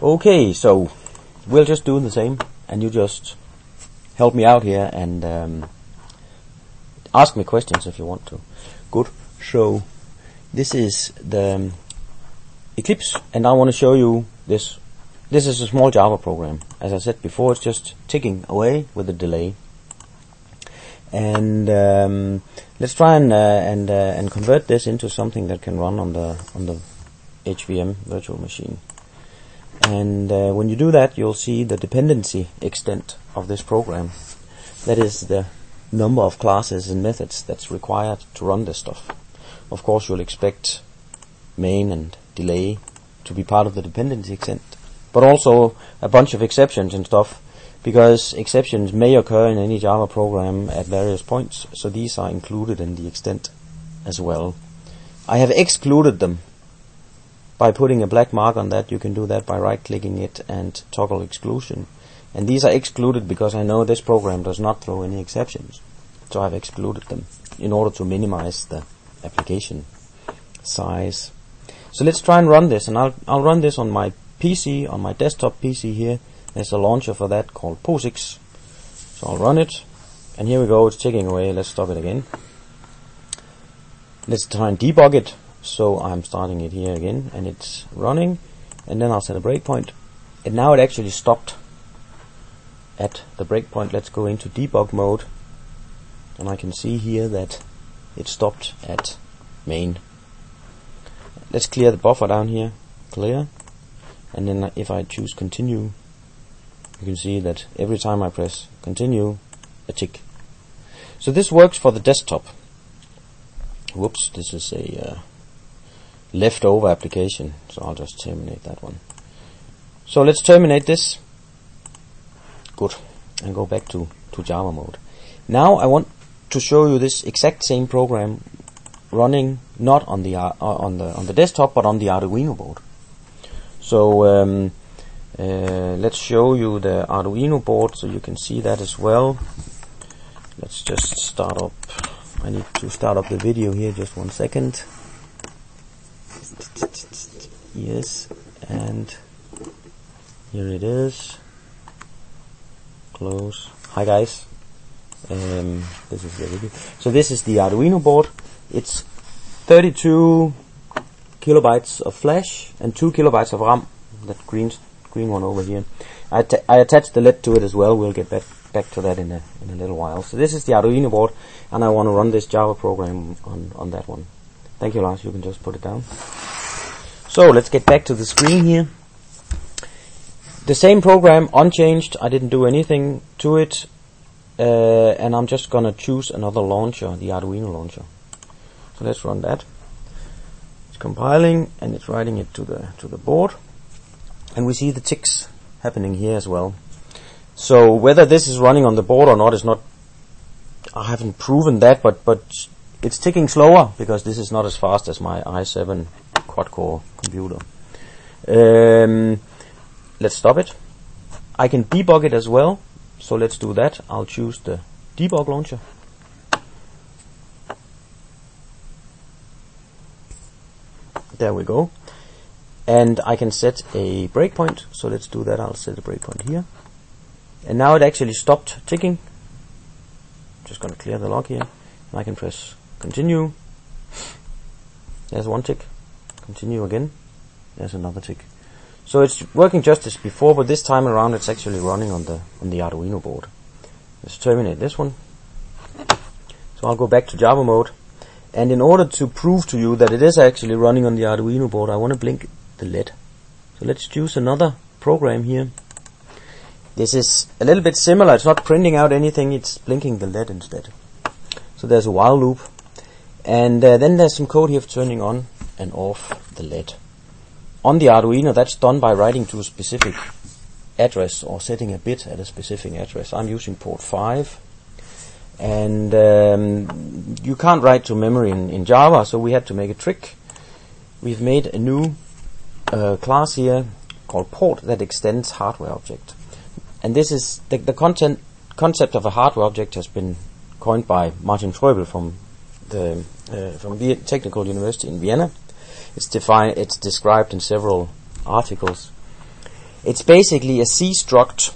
Okay, so we'll just do the same, and you just help me out here and ask me questions if you want to. Good. So this is the Eclipse, and I want to show you this. This is a small Java program. As I said before, it's just ticking away with a delay. And let's try and convert this into something that can run on the HVM virtual machine. And when you do that, you'll see the dependency extent of this program. That is the number of classes and methods that's required to run this stuff. Of course, you'll expect main and delay to be part of the dependency extent, but also a bunch of exceptions and stuff, because exceptions may occur in any Java program at various points, so these are included in the extent as well. I have excluded them by putting a black mark on that. You can do that by right-clicking it and toggle exclusion. And these are excluded because I know this program does not throw any exceptions, so I've excluded them in order to minimize the application size. So let's try and run this, and I'll run this on my PC, on my desktop PC here. There's a launcher for that called POSIX. So I'll run it, and here we go, it's ticking away. Let's stop it again. Let's try and debug it. So I'm starting it here again, and it's running, and then I'll set a breakpoint. And now it actually stopped at the breakpoint. Let's go into debug mode, and I can see here that it stopped at main. Let's clear the buffer down here, clear, and then if I choose continue, you can see that every time I press continue, a tick. So this works for the desktop. Whoops, this is a leftover application, so I'll just terminate that one. So let's terminate this. Good, and go back to Java mode. Now I want to show you this exact same program running not on the desktop, but on the Arduino board. So let's show you the Arduino board so you can see that as well. Let's just start up. I need to start up the video here, just 1 second. Yes, and here it is. Close. Hi guys. This is the video. So this is the Arduino board. It's 32 kilobytes of flash and 2 kilobytes of RAM. That green one over here. I attached the LED to it as well. We'll get back to that in a little while. So this is the Arduino board, and I want to run this Java program on that one. Thank you, Lars. You can just put it down. So let's get back to the screen here. The same program, unchanged. I didn't do anything to it, and I'm just gonna choose another launcher, the Arduino launcher. So let's run that. It's compiling, and it's writing it to the board, and we see the ticks happening here as well. So whether this is running on the board or not is not, I haven't proven that, but it's ticking slower because this is not as fast as my i7 quad-core computer. Let's stop it. I can debug it as well, so let's do that. I'll choose the debug launcher. There we go. And I can set a breakpoint, so let's do that. I'll set a breakpoint here. And now it actually stopped ticking. Just going to clear the log here. And I can press continue. There's one tick. Continue again. There's another tick. So it's working just as before, but this time around it's actually running on the Arduino board. Let's terminate this one. So I'll go back to Java mode. And in order to prove to you that it is actually running on the Arduino board, I want to blink the LED. So let's choose another program here. This is a little bit similar. It's not printing out anything, it's blinking the LED instead. So there's a while loop, and then there's some code here for turning on and off the LED. On the Arduino, that's done by writing to a specific address or setting a bit at a specific address. I'm using port 5, and you can't write to memory in Java, so we had to make a trick. We've made a new class here called port that extends hardware object. And this is the concept of a hardware object has been coined by Martin Fröbel from the Technical University in Vienna. It's described in several articles, It's basically a C struct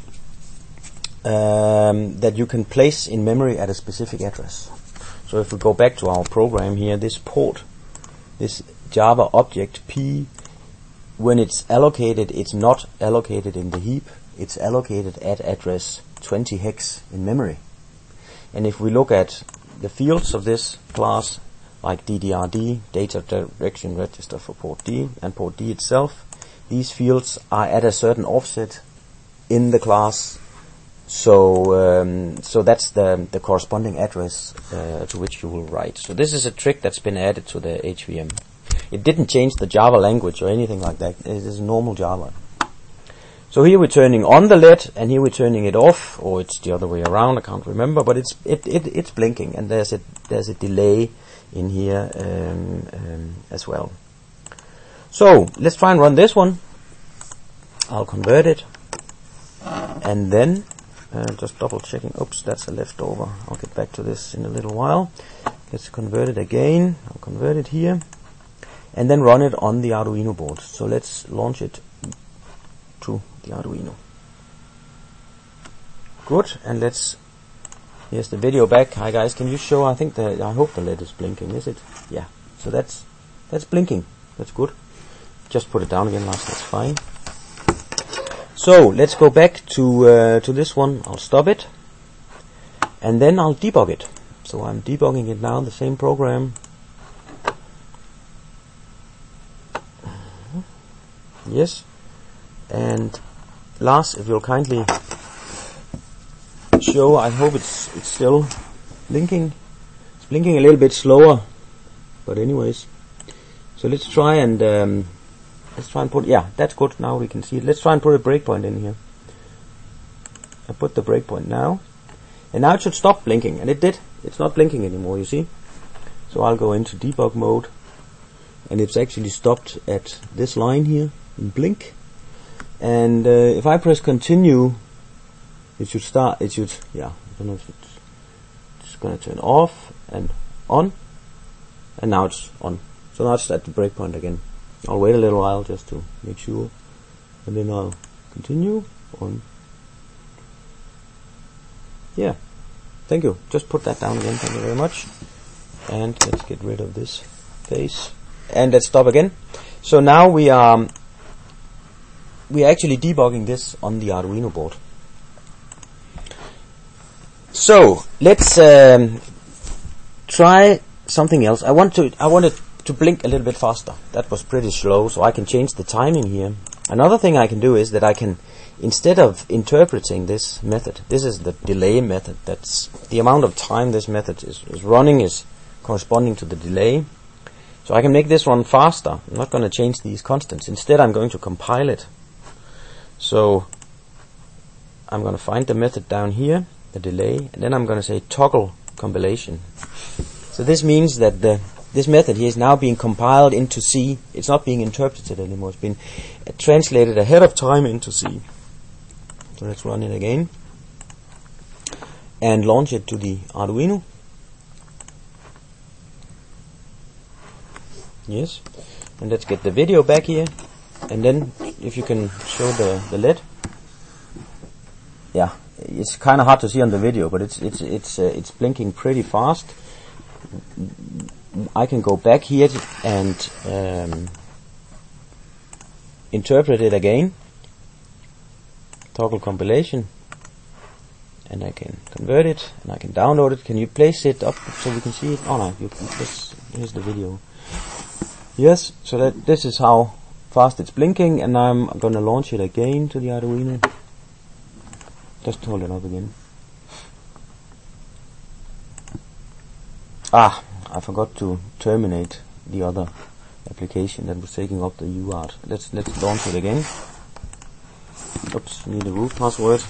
that you can place in memory at a specific address. So if we go back to our program here, this port, this Java object P, when it's allocated, it's not allocated in the heap, it's allocated at address 20 hex in memory. And if we look at the fields of this class, like DDRD, data direction register for port D, and port D itself, these fields are at a certain offset in the class. So that's the corresponding address to which you will write. So this is a trick that's been added to the HVM. It didn't change the Java language or anything like that. It is normal Java. So here we're turning on the LED, and here we're turning it off, or it's the other way around. I can't remember, but it's blinking, and there's a delay in here as well. So let's try and run this one. I'll convert it, and then just double checking. Oops, that's a leftover. I'll get back to this in a little while. Let's convert it again. I'll convert it here, and then run it on the Arduino board. So let's launch it to the Arduino. Good, and here's the video back. Hi guys, can you show? I hope the LED is blinking. Is it? Yeah. So that's blinking. That's good. Just put it down again, Lars. That's fine. So let's go back to this one. I'll stop it, and then I'll debug it. So I'm debugging it now. The same program. Yes. And Lars, if you'll kindly show, I hope it's still blinking. It's blinking a little bit slower, but anyways. So let's try and put, yeah, that's good. Now we can see it. Let's try and put a breakpoint in here. I put the breakpoint now, and now it should stop blinking, and it did. It's not blinking anymore, you see. So I'll go into debug mode, and it's actually stopped at this line here in blink. And if I press continue, it should start. It should, yeah. I don't know if it's going to turn off and on, and now it's on. So now it's at the breakpoint again. I'll wait a little while just to make sure, and then I'll continue on. Yeah, thank you. Just put that down again. Thank you very much. And let's get rid of this face, and let's stop again. So now we are actually debugging this on the Arduino board. So let's try something else. I wanted to blink a little bit faster. That was pretty slow, so I can change the timing here. Another thing I can do is that I can, instead of interpreting this method, this is the delay method. That's the amount of time this method is running is corresponding to the delay. So I can make this run faster. I'm not going to change these constants. Instead, I'm going to compile it. So I'm going to find the method down here, the delay, and then I'm going to say toggle compilation. So this means that this method here is now being compiled into C. It's not being interpreted anymore. It's been translated ahead of time into C. So let's run it again and launch it to the Arduino. Yes, and let's get the video back here. And then, if you can show the LED, yeah, it's kind of hard to see on the video, but it's blinking pretty fast. I can go back here and interpret it again. Toggle compilation, and I can convert it, and I can download it. Can you place it up so we can see it? Oh no, here's the video. Yes, so this is how fast it's blinking, and I'm going to launch it again to the Arduino. Just hold it up again. I forgot to terminate the other application that was taking up the UART. Let's launch it again. Oops, need a root password.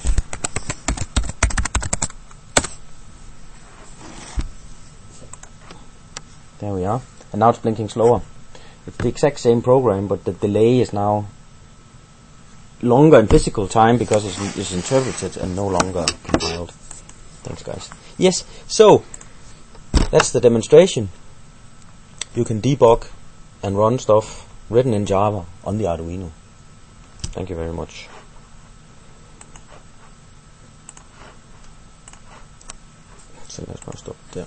There we are. And now it's blinking slower. It's the exact same program, but the delay is now longer in physical time because it's interpreted and no longer compiled. Thanks, guys. Yes, so that's the demonstration. You can debug and run stuff written in Java on the Arduino. Thank you very much. Så lad os bare stoppe der.